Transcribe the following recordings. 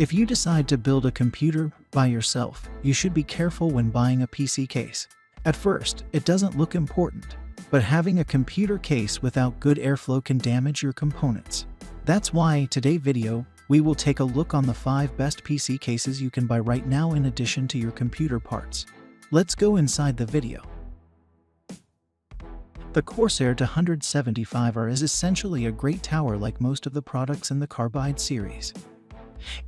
If you decide to build a computer by yourself, you should be careful when buying a PC case. At first, it doesn't look important, but having a computer case without good airflow can damage your components. That's why today's video, we will take a look on the 5 best PC cases you can buy right now in addition to your computer parts. Let's go inside the video. The Corsair 275R is essentially a great tower like most of the products in the CARBIDE series.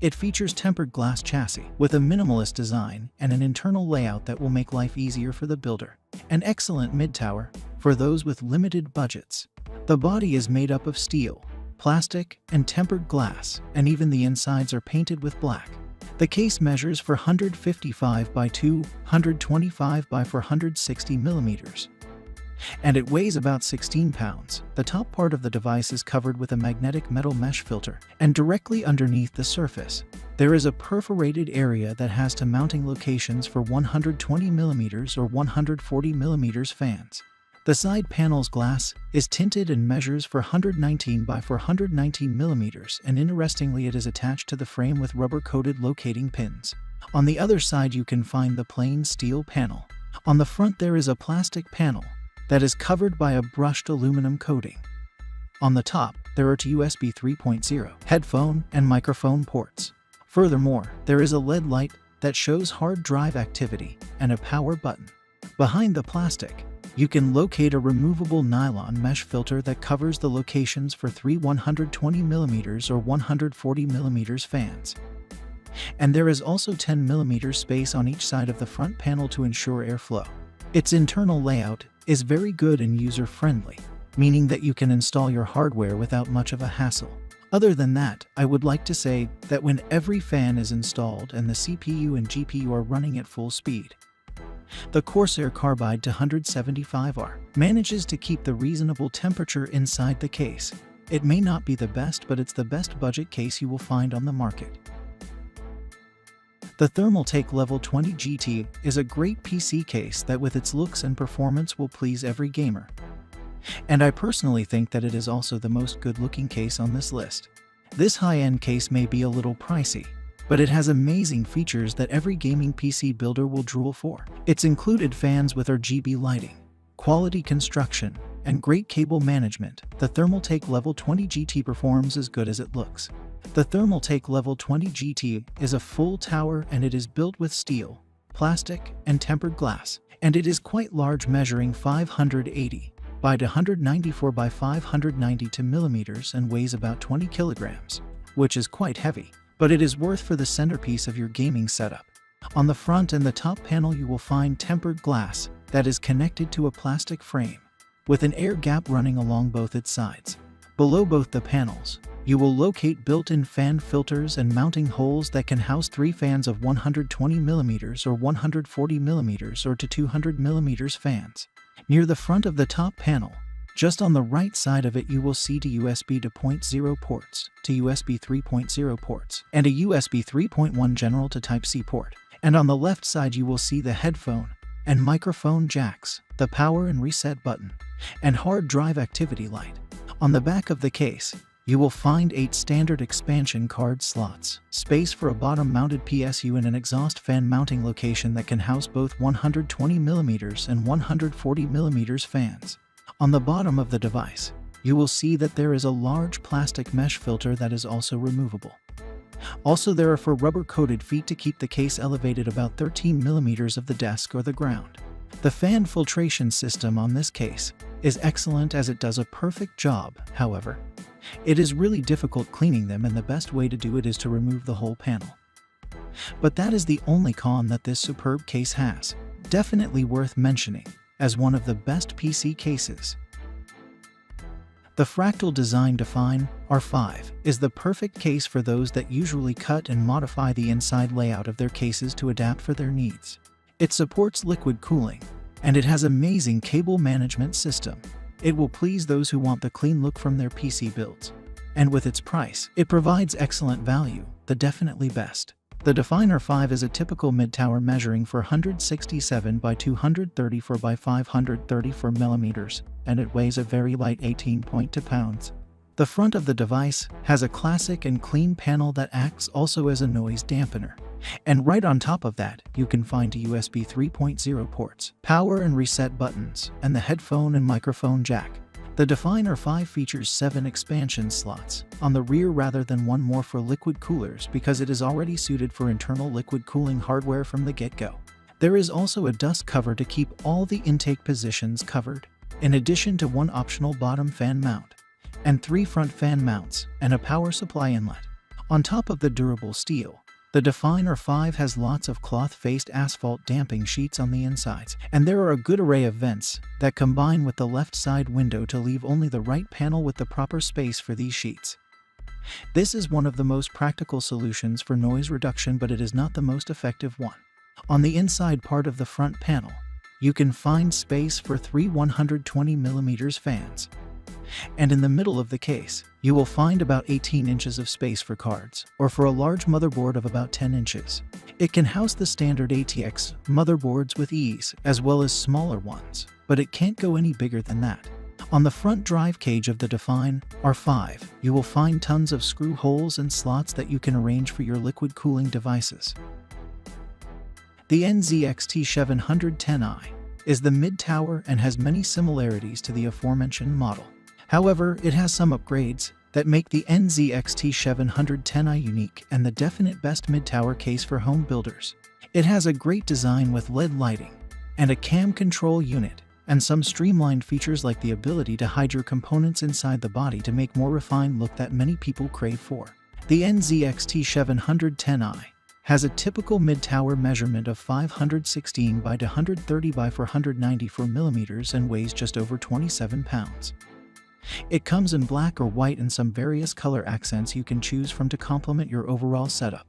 It features tempered glass chassis with a minimalist design and an internal layout that will make life easier for the builder. An excellent mid-tower for those with limited budgets. The body is made up of steel, plastic, and tempered glass, and even the insides are painted with black. The case measures 455 by 225 by 460 millimeters. And it weighs about 16 pounds. The top part of the device is covered with a magnetic metal mesh filter, and directly underneath the surface, there is a perforated area that has two mounting locations for 120mm or 140mm fans. The side panel's glass is tinted and measures 419 by 419mm, and interestingly it is attached to the frame with rubber-coated locating pins. On the other side you can find the plain steel panel. On the front there is a plastic panel that is covered by a brushed aluminum coating. On the top, there are two USB 3.0 headphone and microphone ports. Furthermore, there is a LED light that shows hard drive activity and a power button. Behind the plastic, you can locate a removable nylon mesh filter that covers the locations for 3 120mm or 140mm fans. And there is also 10mm space on each side of the front panel to ensure airflow. Its internal layout is very good and user-friendly, meaning that you can install your hardware without much of a hassle. Other than that, I would like to say that when every fan is installed and the CPU and GPU are running at full speed, the Corsair CARBIDE 275R manages to keep the reasonable temperature inside the case. It may not be the best, but it's the best budget case you will find on the market. The Thermaltake Level 20 GT is a great PC case that with its looks and performance will please every gamer. And I personally think that it is also the most good-looking case on this list. This high-end case may be a little pricey, but it has amazing features that every gaming PC builder will drool for. It's included fans with RGB lighting, quality construction, and great cable management. The Thermaltake Level 20 GT performs as good as it looks. The Thermaltake Level 20 GT is a full tower and it is built with steel, plastic, and tempered glass. And it is quite large, measuring 580 by 194 by 592 millimeters and weighs about 20 kilograms, which is quite heavy, but it is worth for the centerpiece of your gaming setup. On the front and the top panel you will find tempered glass that is connected to a plastic frame, with an air gap running along both its sides. Below both the panels, you will locate built-in fan filters and mounting holes that can house 3 fans of 120mm or 140mm or to 200mm fans. Near the front of the top panel, just on the right side of it, you will see two USB 2.0 ports, two USB 3.0 ports, and a USB 3.1 general to Type-C port. And on the left side you will see the headphone and microphone jacks, the power and reset button, and hard drive activity light. On the back of the case, you will find 8 standard expansion card slots, space for a bottom-mounted PSU, and an exhaust fan mounting location that can house both 120mm and 140mm fans. On the bottom of the device, you will see that there is a large plastic mesh filter that is also removable. Also, there are 4 rubber-coated feet to keep the case elevated about 13mm of the desk or the ground. The fan filtration system on this case is excellent as it does a perfect job. However, it is really difficult cleaning them, and the best way to do it is to remove the whole panel. But that is the only con that this superb case has. Definitely worth mentioning as one of the best PC cases. The Fractal Design Define R5 is the perfect case for those that usually cut and modify the inside layout of their cases to adapt for their needs. It supports liquid cooling, and it has amazing cable management system. It will please those who want the clean look from their PC builds. And with its price, it provides excellent value, the definitely best. The Define R5 is a typical mid-tower measuring 467 by 234 by 534 millimeters, and it weighs a very light 18.2 pounds. The front of the device has a classic and clean panel that acts also as a noise dampener. And right on top of that, you can find USB 3.0 ports, power and reset buttons, and the headphone and microphone jack. The Define R5 features 7 expansion slots on the rear rather than one more for liquid coolers because it is already suited for internal liquid cooling hardware from the get-go. There is also a dust cover to keep all the intake positions covered, in addition to one optional bottom fan mount, and 3 front fan mounts, and a power supply inlet. On top of the durable steel, the Define R5 has lots of cloth-faced asphalt damping sheets on the insides, and there are a good array of vents that combine with the left side window to leave only the right panel with the proper space for these sheets. This is one of the most practical solutions for noise reduction, but it is not the most effective one. On the inside part of the front panel, you can find space for 3 120mm fans. And in the middle of the case, you will find about 18 inches of space for cards, or for a large motherboard of about 10 inches. It can house the standard ATX motherboards with ease, as well as smaller ones, but it can't go any bigger than that. On the front drive cage of the Define R5, you will find tons of screw holes and slots that you can arrange for your liquid cooling devices. The NZXT 710i is the mid-tower and has many similarities to the aforementioned model. However, it has some upgrades that make the NZXT 710i unique and the definite best mid-tower case for home builders. It has a great design with LED lighting and a cam control unit, and some streamlined features like the ability to hide your components inside the body to make more refined look that many people crave for. The NZXT 710i has a typical mid-tower measurement of 516 by 130 by 494 millimeters and weighs just over 27 pounds. It comes in black or white and some various color accents you can choose from to complement your overall setup.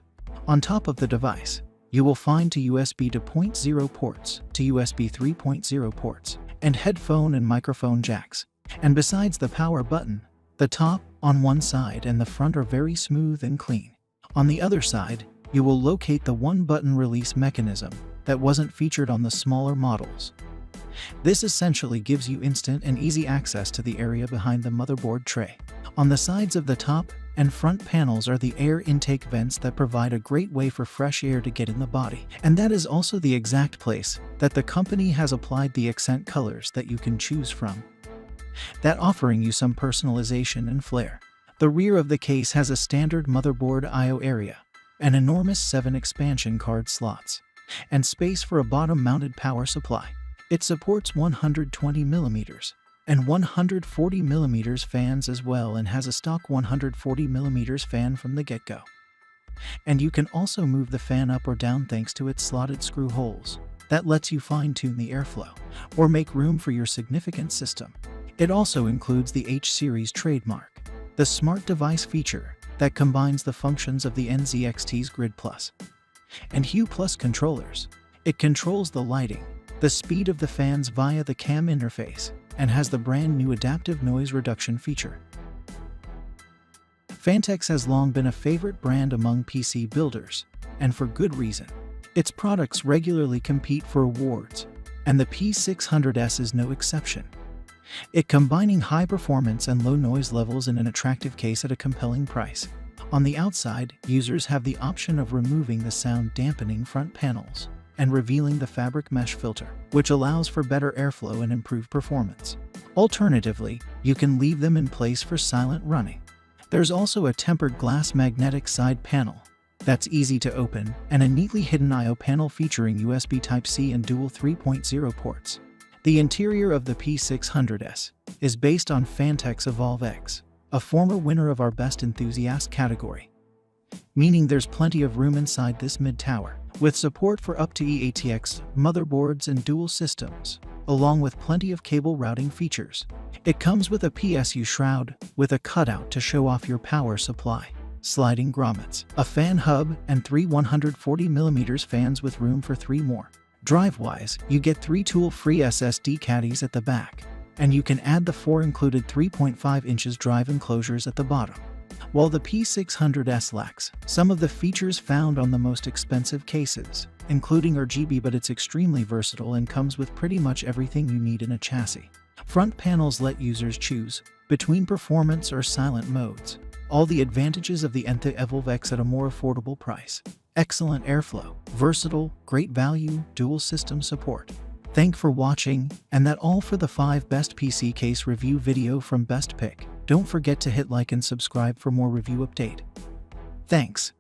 On top of the device, you will find two USB 2.0 ports, two USB 3.0 ports, and headphone and microphone jacks. And besides the power button, the top, on one side, and the front are very smooth and clean. On the other side, you will locate the one-button release mechanism that wasn't featured on the smaller models. This essentially gives you instant and easy access to the area behind the motherboard tray. On the sides of the top and front panels are the air intake vents that provide a great way for fresh air to get in the body. And that is also the exact place that the company has applied the accent colors that you can choose from, that offering you some personalization and flair. The rear of the case has a standard motherboard I/O area, an enormous 7 expansion card slots, and space for a bottom-mounted power supply. It supports 120mm and 140mm fans as well, and has a stock 140mm fan from the get-go. And you can also move the fan up or down thanks to its slotted screw holes. That lets you fine-tune the airflow or make room for your significant system. It also includes the H-Series trademark, the smart device feature that combines the functions of the NZXT's Grid Plus and Hue Plus controllers. It controls the lighting, the speed of the fans via the CAM interface, and has the brand new adaptive noise reduction feature. Phanteks has long been a favorite brand among PC builders, and for good reason. Its products regularly compete for awards, and the P600S is no exception. It combining high performance and low noise levels in an attractive case at a compelling price. On the outside, users have the option of removing the sound dampening front panels and revealing the fabric mesh filter, which allows for better airflow and improved performance. Alternatively, you can leave them in place for silent running. There's also a tempered glass magnetic side panel that's easy to open, and a neatly hidden I/O panel featuring USB Type-C and dual 3.0 ports. The interior of the P600S is based on Phanteks Evolve X, a former winner of our Best Enthusiast category, meaning there's plenty of room inside this mid-tower, with support for up to eATX motherboards and dual systems, along with plenty of cable routing features. It comes with a PSU shroud with a cutout to show off your power supply, sliding grommets, a fan hub, and 3 140mm fans with room for 3 more. Drive-wise, you get 3 tool-free SSD caddies at the back, and you can add the 4 included 3.5 inches drive enclosures at the bottom. While the P600S lacks some of the features found on the most expensive cases, including RGB, but it's extremely versatile and comes with pretty much everything you need in a chassis. Front panels let users choose between performance or silent modes. All the advantages of the NZXT at a more affordable price. Excellent airflow, versatile, great value, dual system support. Thanks for watching, and that all for the 5 best PC case review video from Best Pick. Don't forget to hit like and subscribe for more review update. Thanks.